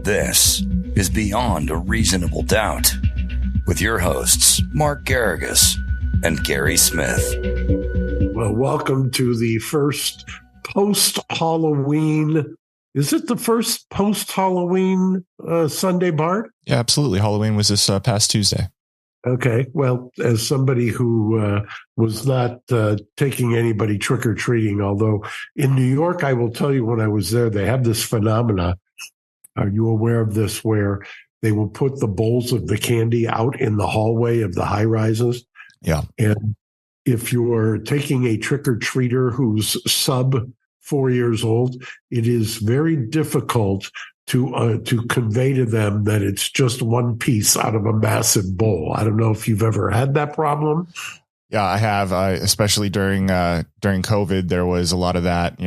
This is Beyond a Reasonable Doubt with your hosts, Mark Garrigus and Gary Smith. Well, welcome to the first post-Halloween. Is it the first post-Halloween Sunday, Bart? Yeah, absolutely. Halloween was this past Tuesday. Okay. Well, as somebody who was not taking anybody trick-or-treating, although in New York, I will tell you when I was there, they have this phenomena. Are you aware of this, where they will put the bowls of the candy out in the hallway of the high rises? Yeah. And if you're taking a trick-or-treater who's sub 4 years old, it is very difficult to convey to them that it's just one piece out of a massive bowl. I don't know if you've ever had that problem. Yeah, I have, especially during COVID. There was a lot of that,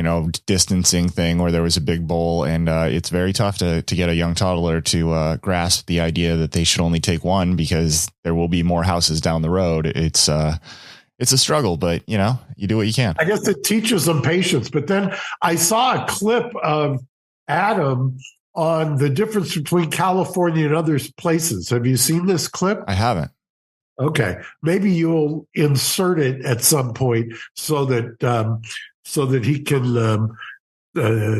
distancing thing where there was a big bowl, and it's very tough to get a young toddler to grasp the idea that they should only take one because there will be more houses down the road. It's a struggle, but you do what you can. I guess it teaches them patience. But then I saw a clip of Adam on the difference between California and other places. Have you seen this clip? I haven't. Okay, maybe you'll insert it at some point so that he can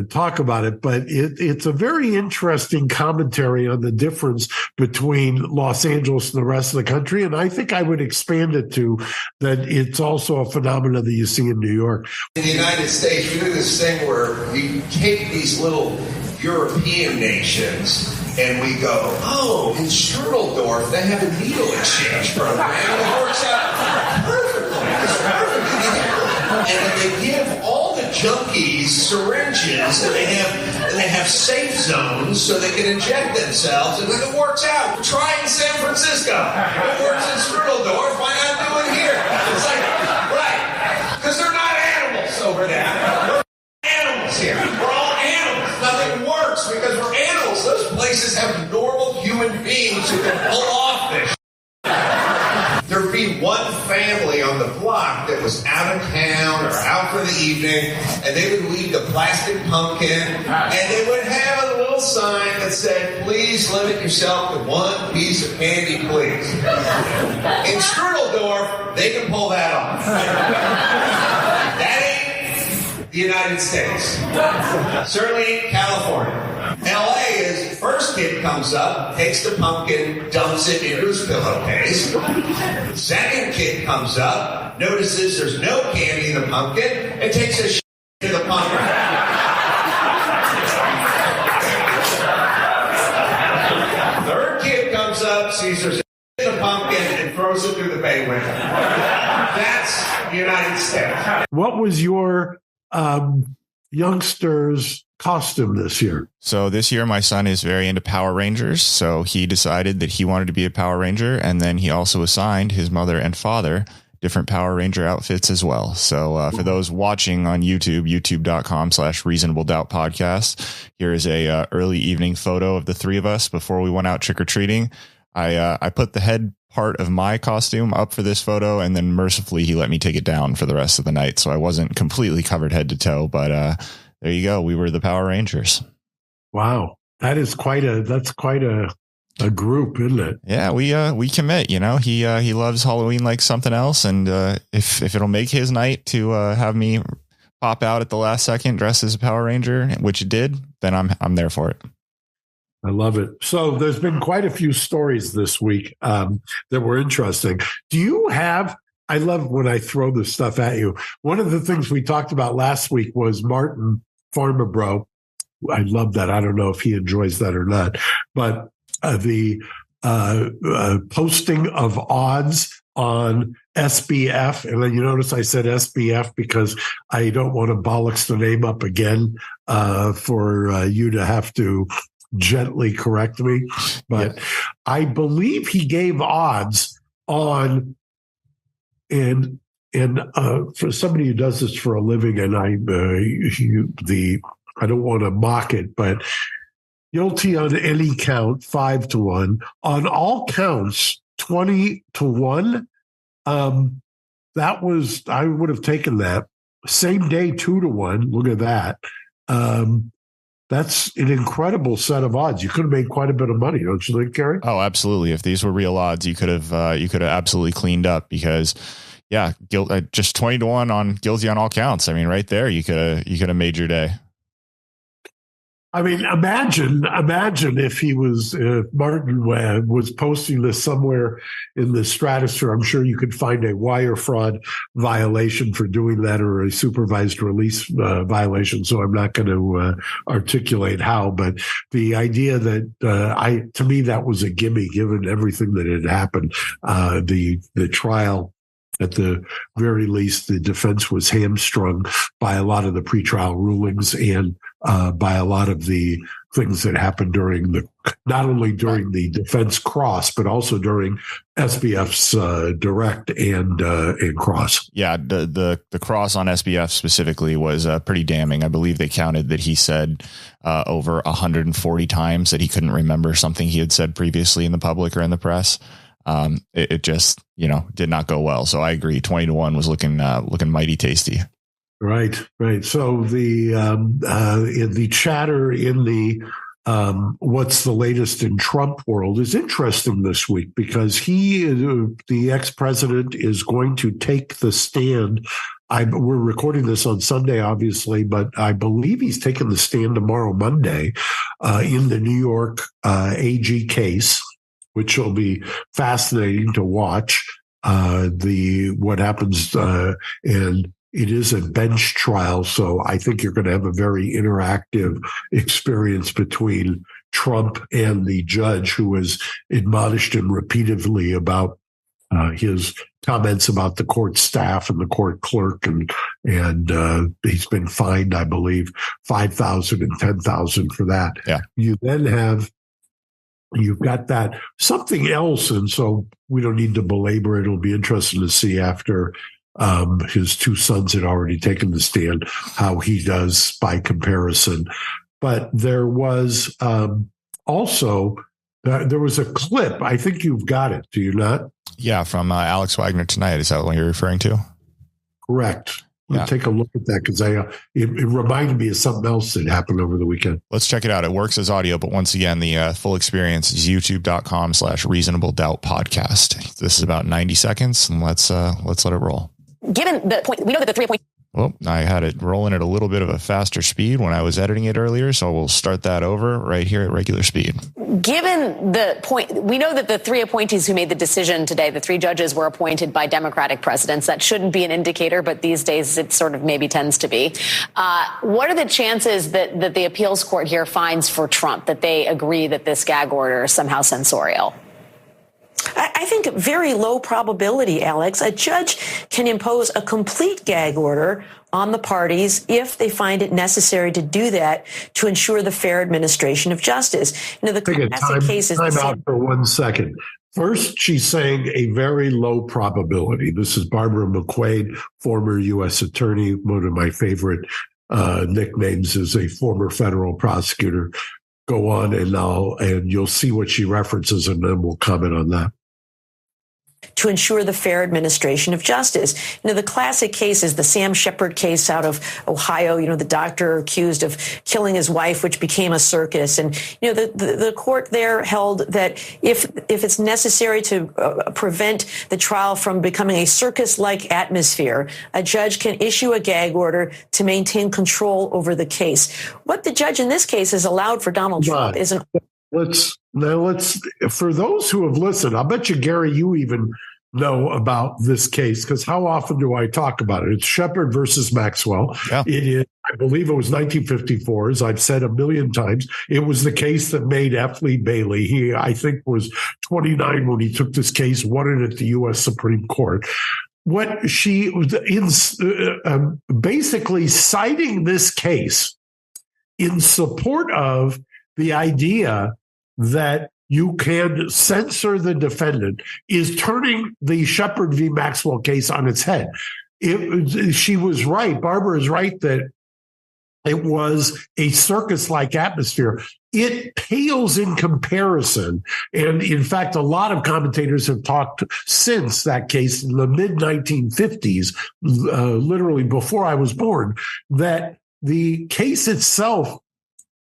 talk about it. But it's a very interesting commentary on the difference between Los Angeles and the rest of the country. And I think I would expand it to that it's also a phenomenon that you see in New York. In the United States, we do this thing where we take these little European nations and we go, oh, in Strudelsdorf, they have a needle exchange program. And it works out perfectly. It's perfect. And they give all the junkies syringes, and they have safe zones so they can inject themselves, and it works out. Try it in San Francisco. It works in Strudelsdorf. Why not do it here? It's like, right, because they're not animals over there. We're animals here. We're all animals. Nothing works because we're animals. Those places have normal human beings who can pull off this. There'd be one family on the block that was out of town or out for the evening, and they would leave the plastic pumpkin, and they would have a little sign that said, please limit yourself to one piece of candy, please. In Strudelsdorf, they can pull that off. That ain't the United States. Certainly ain't California. LA is, first kid comes up, takes the pumpkin, dumps it into his pillowcase. Second kid comes up, notices there's no candy in the pumpkin, and takes a shit to the pumpkin. Third kid comes up, sees there's a shit in the pumpkin, and throws it through the bay window. That's the United States. What was your youngster's costume this year? So this year, my son is very into Power Rangers. So he decided that he wanted to be a Power Ranger. And then he also assigned his mother and father different Power Ranger outfits as well. So for those watching on YouTube, youtube.com/reasonable doubt podcast, here is a early evening photo of the three of us before we went out trick-or-treating. I put the head part of my costume up for this photo, and then mercifully he let me take it down for the rest of the night. So I wasn't completely covered head to toe, but there you go. We were the Power Rangers. Wow. That's quite a group, isn't it? Yeah, we commit, he loves Halloween like something else. And if it'll make his night to have me pop out at the last second dressed as a Power Ranger, which it did, then I'm there for it. I love it. So there's been quite a few stories this week that were interesting. Do you have, I love when I throw this stuff at you. One of the things we talked about last week was Martin Farmerbro. I love that. I don't know if he enjoys that or not, but the posting of odds on SBF. And then you notice I said SBF because I don't want to bollocks the name up again for you to have to gently correct me. But I believe he gave odds on, and for somebody who does this for a living, and I don't want to mock it, but guilty on any count, 5-1. On all counts, 20-1. That was, I would have taken that. Same day, 2-1. Look at that. that's an incredible set of odds. You could have made quite a bit of money, don't you think, Gary? Oh, absolutely. If these were real odds, you could have absolutely cleaned up because, yeah, just 20-1 on guilty on all counts. I mean, right there, you could have made your day. I mean, imagine if he was Martin was posting this somewhere in the stratosphere. I'm sure you could find a wire fraud violation for doing that, or a supervised release violation. So I'm not going to articulate how, but the idea that to me that was a gimme, given everything that had happened. The trial. At the very least, the defense was hamstrung by a lot of the pretrial rulings and by a lot of the things that happened not only during the defense cross, but also during SBF's direct and cross. Yeah, the cross on SBF specifically was pretty damning. I believe they counted that he said over 140 times that he couldn't remember something he had said previously in the public or in the press. It just, did not go well. So I agree. 20-1 was looking mighty tasty. Right. So the chatter in the what's the latest in Trump world is interesting this week because the ex-president is going to take the stand. We're recording this on Sunday, obviously, but I believe he's taking the stand tomorrow, Monday, in the New York AG case, which will be fascinating to watch. What happens, and it is a bench trial, so I think you're going to have a very interactive experience between Trump and the judge, who has admonished him repeatedly about his comments about the court staff and the court clerk, and he's been fined, I believe, $5,000 and $10,000 for that. Yeah. You then you've got that something else, and so we don't need to belabor it. It'll be interesting to see after his two sons had already taken the stand how he does by comparison. But there was also there was a clip. I think you've got it. Do you not? Yeah, from Alex Wagner tonight. Is that what you're referring to? Correct. Yeah. Take a look at that because it reminded me of something else that happened over the weekend. Let's check it out. It works as audio, but once again, the full experience is youtube.com/reasonable doubt podcast. This is about 90 seconds, and let's let it roll. Given the point, we know that the 3-point. Well, I had it rolling at a little bit of a faster speed when I was editing it earlier, so we'll start that over right here at regular speed. Given the point, we know that the three appointees who made the decision today, the three judges, were appointed by Democratic presidents. That shouldn't be an indicator, but these days it sort of maybe tends to be. What are the chances that the appeals court here finds for Trump, that they agree that this gag order is somehow censorial? I think very low probability, Alex. A judge can impose a complete gag order on the parties if they find it necessary to do that to ensure the fair administration of justice. The classic case is time out for 1 second. First, she's saying a very low probability. This is Barbara McQuaid, former U.S. attorney. One of my favorite nicknames is a former federal prosecutor. Go on and you'll see what she references, and then we'll comment on that. To ensure the fair administration of justice. The classic case is the Sam Shepard case out of Ohio, the doctor accused of killing his wife, which became a circus. And, the court there held that if it's necessary to prevent the trial from becoming a circus-like atmosphere, a judge can issue a gag order to maintain control over the case. What the judge in this case has allowed for Donald Trump is an... Let's for those who have listened, I'll bet you, Gary, you even know about this case, because how often do I talk about it? It's Shepard versus Maxwell. Yeah. It is, I believe it was 1954, as I've said a million times. It was the case that made F. Lee Bailey. He, I think, was 29 when he took this case, won it at the U.S. Supreme Court. What she was basically citing this case in support of the idea that you can censor the defendant is turning the Shepard v. Maxwell case on its head. She was right. Barbara is right that it was a circus-like atmosphere. It pales in comparison. And in fact, a lot of commentators have talked since that case in the mid-1950s, literally before I was born, that the case itself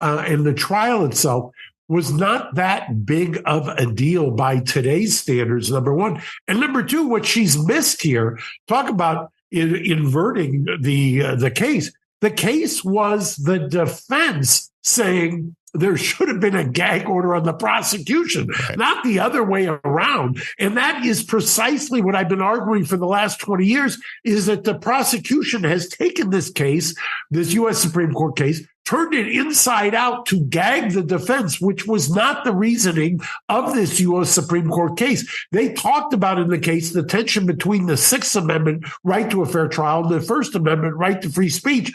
and the trial itself was not that big of a deal by today's standards, number one. And number two, what she's missed here, talk about inverting the case. The case was the defense saying there should have been a gag order on the prosecution, not the other way around. And that is precisely what I've been arguing for the last 20 years, is that the prosecution has taken this case, this U.S. Supreme Court case, turned it inside out to gag the defense, which was not the reasoning of this U.S. Supreme Court case. They talked about in the case the tension between the Sixth Amendment right to a fair trial and the First Amendment right to free speech.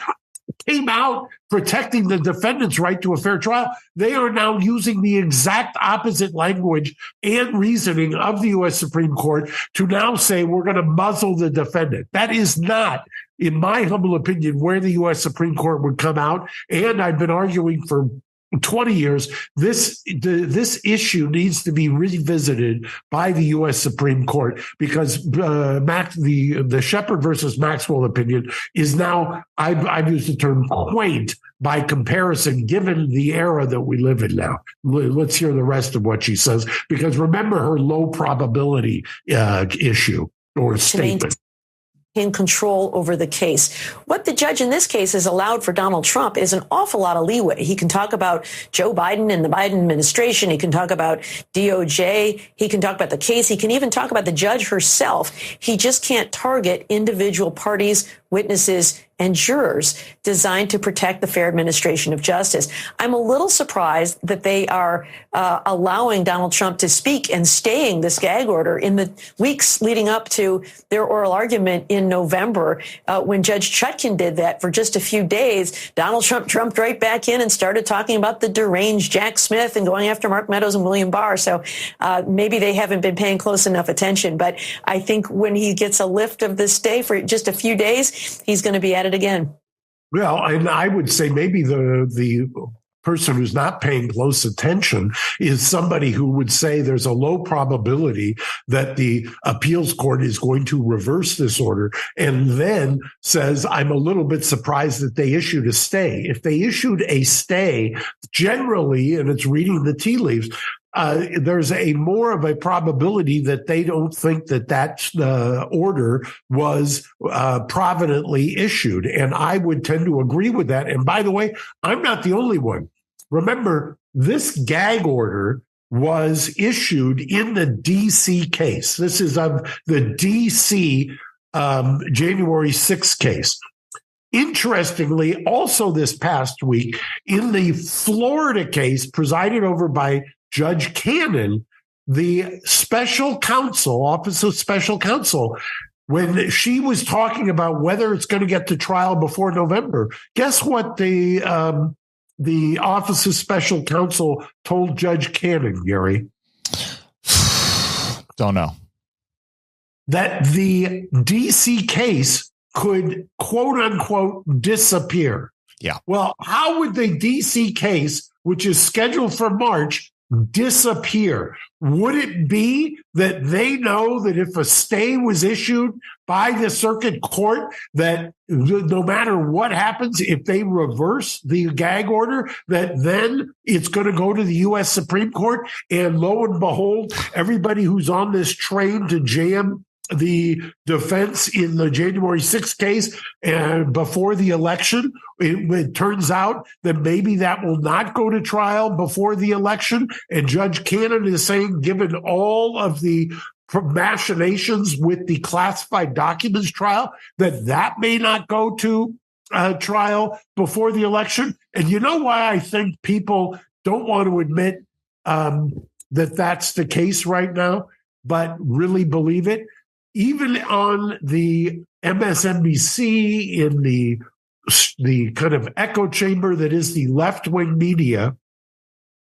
Came out protecting the defendant's right to a fair trial. They are now using the exact opposite language and reasoning of the U.S. Supreme Court to now say we're going to muzzle the defendant. That is not, in my humble opinion, where the U.S. Supreme Court would come out. And I've been arguing for 20 years, this issue needs to be revisited by the U.S. Supreme Court, because the Shepard versus Maxwell opinion is now, I've used the term quaint by comparison, given the era that we live in now. Let's hear the rest of what she says, because remember her low probability issue or statement. In control over the case. What the judge in this case has allowed for Donald Trump is an awful lot of leeway. He can talk about Joe Biden and the Biden administration. He can talk about DOJ. He can talk about the case. He can even talk about the judge herself. He just can't target individual parties, witnesses, and jurors designed to protect the fair administration of justice. I'm a little surprised that they are allowing Donald Trump to speak and staying this gag order in the weeks leading up to their oral argument in November. When Judge Chutkan did that for just a few days, Donald Trump jumped right back in and started talking about the deranged Jack Smith and going after Mark Meadows and William Barr. So maybe they haven't been paying close enough attention. But I think when he gets a lift of this stay for just a few days, he's going to be at it again. Well, and I would say maybe the person who's not paying close attention is somebody who would say there's a low probability that the appeals court is going to reverse this order, and then says, I'm a little bit surprised that they issued a stay. If they issued a stay, generally, and it's reading the tea leaves, there's a more of a probability that they don't think that order was providently issued. And I would tend to agree with that. And by the way, I'm not the only one. Remember, this gag order was issued in the D.C. case. This is of the D.C. January 6th case. Interestingly, also this past week, in the Florida case presided over by Judge Cannon, the special counsel, Office of Special Counsel, when she was talking about whether it's going to get to trial before November, guess what the Office of Special Counsel told Judge Cannon, Gary? Don't know. That the D.C. case could, quote unquote, disappear. Yeah. Well, how would the D.C. case, which is scheduled for March, disappear? Would it be that they know that if a stay was issued by the circuit court, that no matter what happens, if they reverse the gag order, that then it's going to go to the U.S. Supreme Court, and lo and behold, everybody who's on this train to jam the defense in the January 6th case and before the election, it turns out that maybe that will not go to trial before the election. And Judge Cannon is saying, given all of the machinations with the classified documents trial, that may not go to trial before the election. And you know why I think people don't want to admit that that's the case right now, but really believe it? Even on the MSNBC, in the kind of echo chamber that is the left-wing media,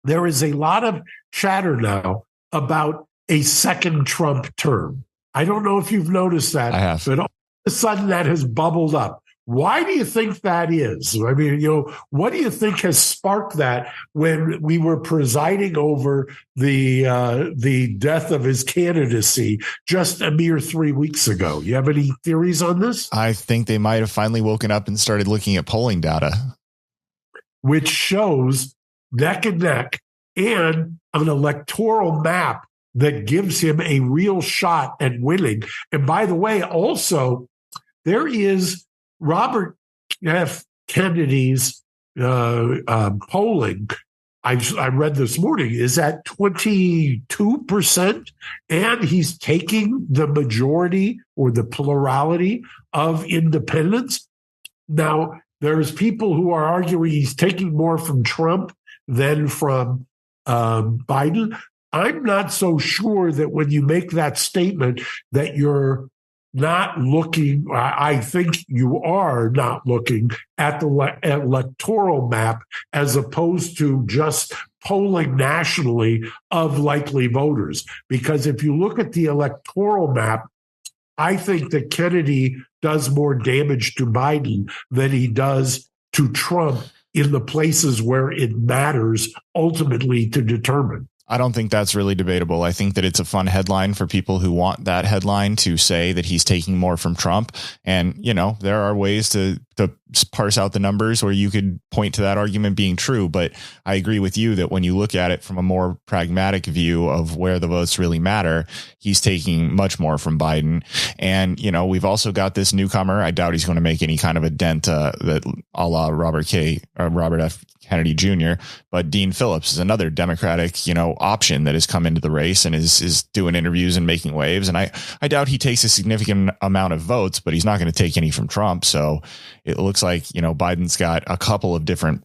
there is a lot of chatter now about a second Trump term. I don't know if you've noticed that. I have. But all of a sudden that has bubbled up. Why do you think that is? I mean, what do you think has sparked that when we were presiding over the death of his candidacy just a mere 3 weeks ago? You have any theories on this? I think they might have finally woken up and started looking at polling data. which shows neck and neck and an electoral map that gives him a real shot at winning. And by the way, also, there is Robert F. Kennedy's polling, I read this morning, is at 22%, and he's taking the majority or the plurality of independents. Now, there's people who are arguing he's taking more from Trump than from Biden. I'm not so sure that when you make that statement that you're not looking, I think you are not looking at the electoral map as opposed to just polling nationally of likely voters. Because if you look at the electoral map, I think that Kennedy does more damage to Biden than he does to Trump in the places where it matters ultimately to determine. I don't think that's really debatable. I think that it's a fun headline for people who want that headline to say that he's taking more from Trump. And, you know, there are ways to parse out the numbers where you could point to that argument being true. But I agree with you that when you look at it from a more pragmatic view of where the votes really matter, he's taking much more from Biden. And, you know, we've also got this newcomer. I doubt he's going to make any kind of a dent that a la Robert F. Kennedy Jr., but Dean Phillips is another Democratic, you know, option that has come into the race and is doing interviews and making waves. And I doubt he takes a significant amount of votes, but he's not going to take any from Trump. So it looks like, you know, Biden's got a couple of different,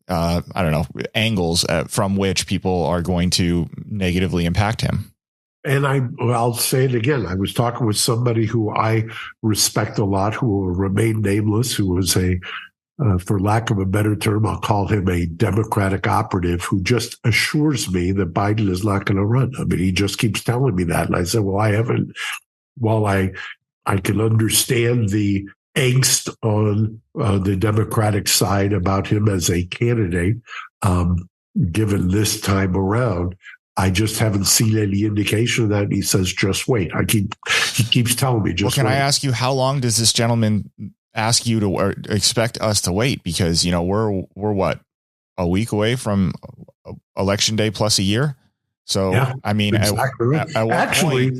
angles from which people are going to negatively impact him. And I'll say it again. I was talking with somebody who I respect a lot, who will remain nameless, who was for lack of a better term, I'll call him a Democratic operative who just assures me that Biden is not going to run. I mean, he just keeps telling me that. And I said, well, I haven't, while I can understand the angst on the Democratic side about him as a candidate, given this time around, I just haven't seen any indication of that. And he says, just wait. He keeps telling me, just wait. Well, can I ask you, how long does this gentleman ask you to or expect us to wait? Because, you know, we're what, a week away from election day plus a year. So, yeah, I mean, exactly right. Actually,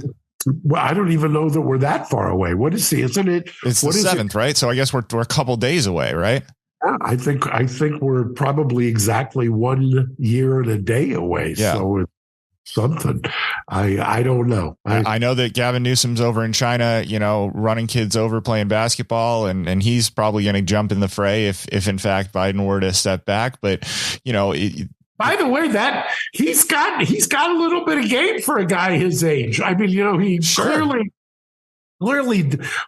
well, I don't even know that we're that far away. What is isn't it? It's the 7th, right? So I guess we're a couple days away, right? Yeah, I think we're probably exactly 1 year and a day away. Yeah. So it's something. I don't know. I know that Gavin Newsom's over in China, you know, running kids over playing basketball, and he's probably going to jump in the fray if in fact Biden were to step back. But, you know, by the way, that he's got a little bit of game for a guy his age. I mean, you know, he clearly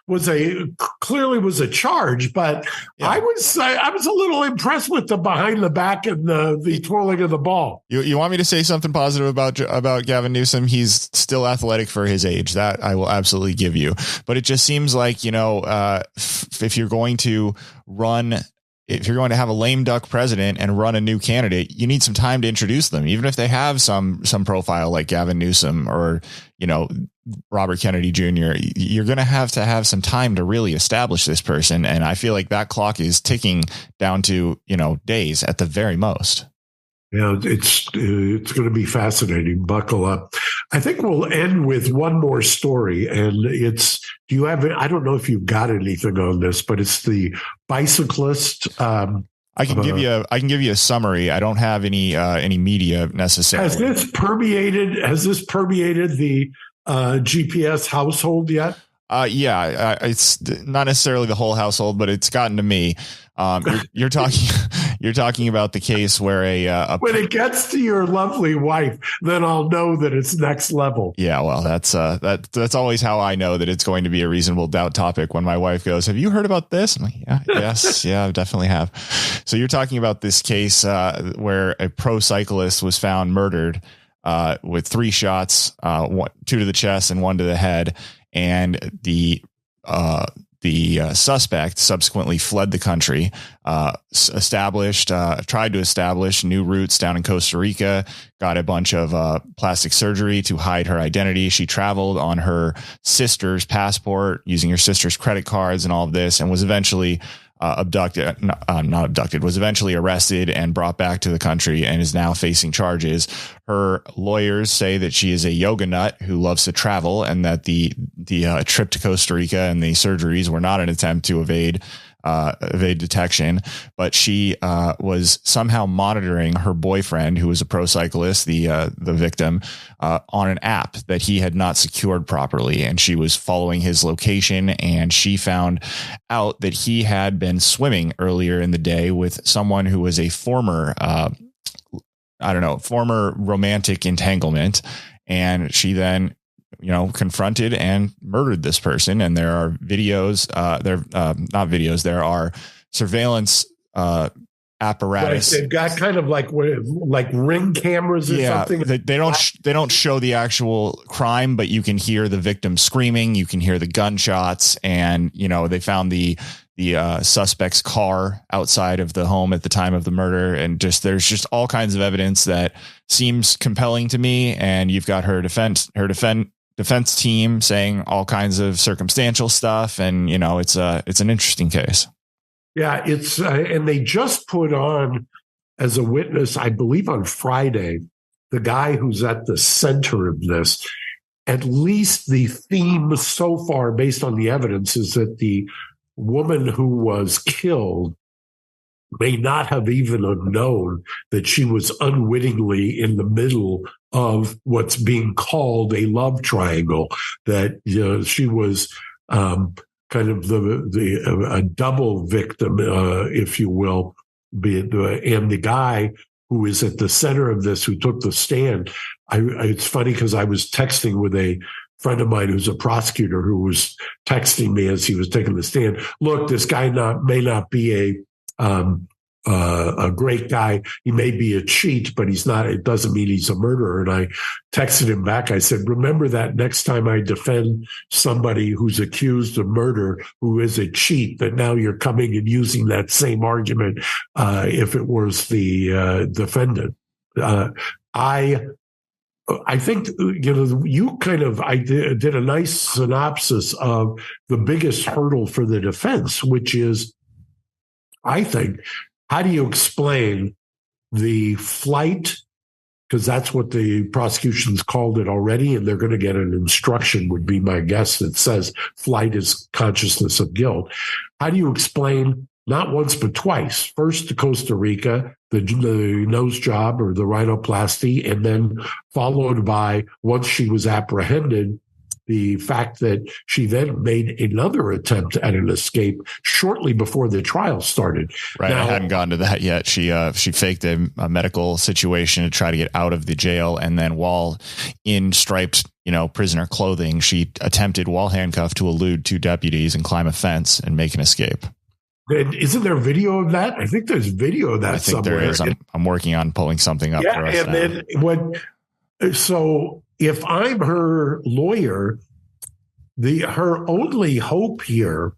was a charge, but yeah. I was a little impressed with the behind the back and the twirling of the ball. You want me to say something positive about Gavin Newsom? He's still athletic for his age. That I will absolutely give you. But it just seems like, you know, if you're going to have a lame duck president and run a new candidate, you need some time to introduce them, even if they have some profile like Gavin Newsom or, you know, Robert Kennedy Jr. You're going to have some time to really establish this person. And I feel like that clock is ticking down to, you know, days at the very most. Yeah, it's going to be fascinating. Buckle up. I think we'll end with one more story, and I don't know if you've got anything on this, but it's the bicyclist. I can give you a summary. I don't have any media necessarily. Has this permeated the GPS household yet? Yeah, it's not necessarily the whole household, but it's gotten to me. You're talking about the case where when it gets to your lovely wife, then I'll know that it's next level. Yeah, well, that's always how I know that it's going to be a reasonable doubt topic. When my wife goes, "Have you heard about this?" I'm like, "Yeah, yes, yeah, I definitely have." So you're talking about this case where a pro cyclist was found murdered with 3 shots, 2 to the chest and 1 to the head. And the suspect subsequently fled the country, tried to establish new roots down in Costa Rica, got a bunch of plastic surgery to hide her identity. She traveled on her sister's passport using her sister's credit cards and all of this, and was eventually was eventually arrested and brought back to the country and is now facing charges. Her lawyers say that she is a yoga nut who loves to travel, and that the trip to Costa Rica and the surgeries were not an attempt to evade detection, but she was somehow monitoring her boyfriend, who was a pro cyclist, the victim, on an app that he had not secured properly, and she was following his location, and she found out that he had been swimming earlier in the day with someone who was a former romantic entanglement, and she then confronted and murdered this person. And there are videos, there are surveillance apparatus. Right, they've got kind of like ring cameras or something. They don't show the actual crime, but you can hear the victim screaming, you can hear the gunshots, and they found the suspect's car outside of the home at the time of the murder, and there's just all kinds of evidence that seems compelling to me. And you've got her defense team saying all kinds of circumstantial stuff, and it's an interesting case. Yeah, it's and they just put on as a witness, I believe on Friday, the guy who's at the center of this. At least the theme so far, based on the evidence, is that the woman who was killed may not have even known that she was unwittingly in the middle of what's being called a love triangle, that she was kind of a double victim, if you will, and the guy who is at the center of this, who took the stand. It's funny because I was texting with a friend of mine who's a prosecutor, who was texting me as he was taking the stand. Look, this guy may not be a great guy. He may be a cheat, but he's not. It doesn't mean he's a murderer. And I texted him back. I said, remember that next time I defend somebody who's accused of murder, who is a cheat, that now you're coming and using that same argument if it was the defendant. I think, I did a nice synopsis of the biggest hurdle for the defense, which is, I think, how do you explain the flight? Because that's what the prosecution's called it already, and they're going to get an instruction, would be my guess, that says flight is consciousness of guilt. How do you explain, not once but twice, first to Costa Rica, the nose job or the rhinoplasty, and then followed by, once she was apprehended, the fact that she then made another attempt at an escape shortly before the trial started. Right. Now, I hadn't gotten to that yet. She faked a medical situation to try to get out of the jail. And then while in striped, prisoner clothing, she attempted, while handcuffed, to elude two deputies and climb a fence and make an escape. Isn't there video of that? I think there's video of that I think somewhere. There is. I'm working on pulling something up for us and now. Then so if I'm her lawyer, her only hope here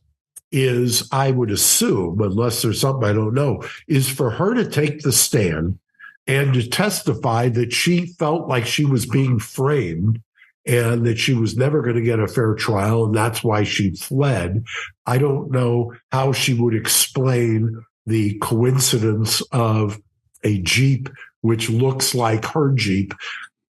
is, I would assume, unless there's something I don't know, is for her to take the stand and to testify that she felt like she was being framed and that she was never going to get a fair trial, and that's why she fled. I don't know how she would explain the coincidence of a Jeep, which looks like her Jeep,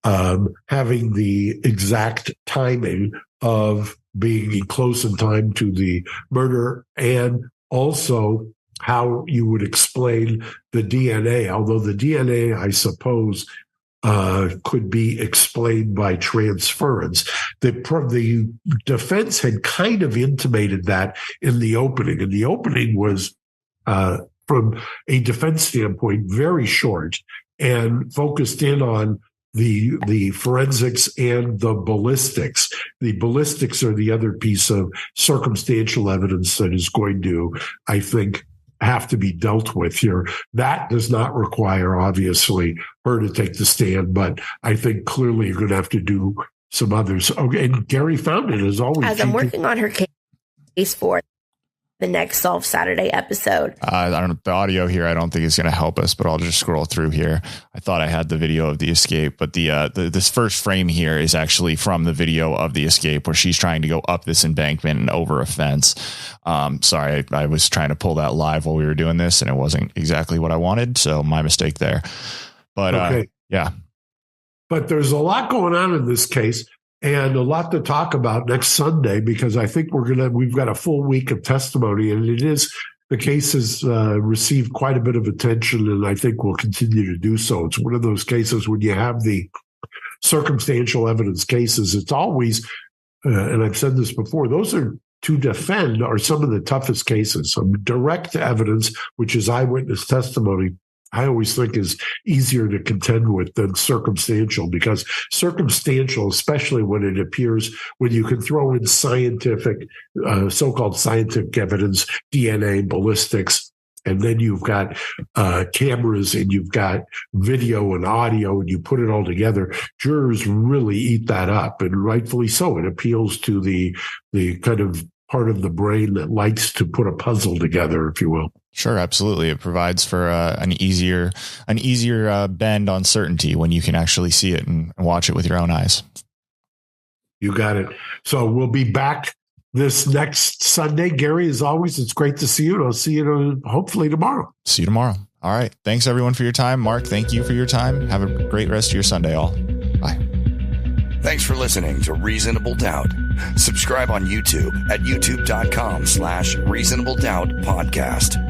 having the exact timing of being close in time to the murder, and also how you would explain the DNA, although the DNA, I suppose, could be explained by transference. The defense had kind of intimated that in the opening, and the opening was, from a defense standpoint, very short and focused in on the forensics and the ballistics. The ballistics are the other piece of circumstantial evidence that is going to, I think, have to be dealt with here. That does not require, obviously, her to take the stand, but I think clearly you're going to have to do some others. Okay, and Gary found it, as always. As I'm working on her case for the next Solve Saturday episode. I don't know. The audio here, I don't think is going to help us, but I'll just scroll through here. I thought I had the video of the escape, but this first frame here is actually from the video of the escape where she's trying to go up this embankment and over a fence. Sorry, I was trying to pull that live while we were doing this, and it wasn't exactly what I wanted, so my mistake there. But okay. Yeah. But there's a lot going on in this case. And a lot to talk about next Sunday, because I think we've got a full week of testimony, and the case has received quite a bit of attention, and I think will continue to do so. It's one of those cases when you have the circumstantial evidence cases, it's always, and I've said this before, those are to defend are some of the toughest cases. Direct evidence, which is eyewitness testimony, I always think is easier to contend with than circumstantial, because circumstantial, especially when it appears, when you can throw in scientific, so-called scientific evidence, DNA, ballistics, and then you've got cameras and you've got video and audio, and you put it all together, jurors really eat that up, and rightfully so. It appeals to the kind of part of the brain that likes to put a puzzle together, if you will. Sure, absolutely. It provides for an easier bend on certainty when you can actually see it and watch it with your own eyes. You got it. So we'll be back this next Sunday. Gary, as always, it's great to see you, and I'll see you hopefully tomorrow. See you tomorrow. All right. Thanks, everyone, for your time. Mark, thank you for your time. Have a great rest of your Sunday, all. Bye. Thanks for listening to Reasonable Doubt. Subscribe on YouTube at youtube.com/Reasonable Doubt Podcast.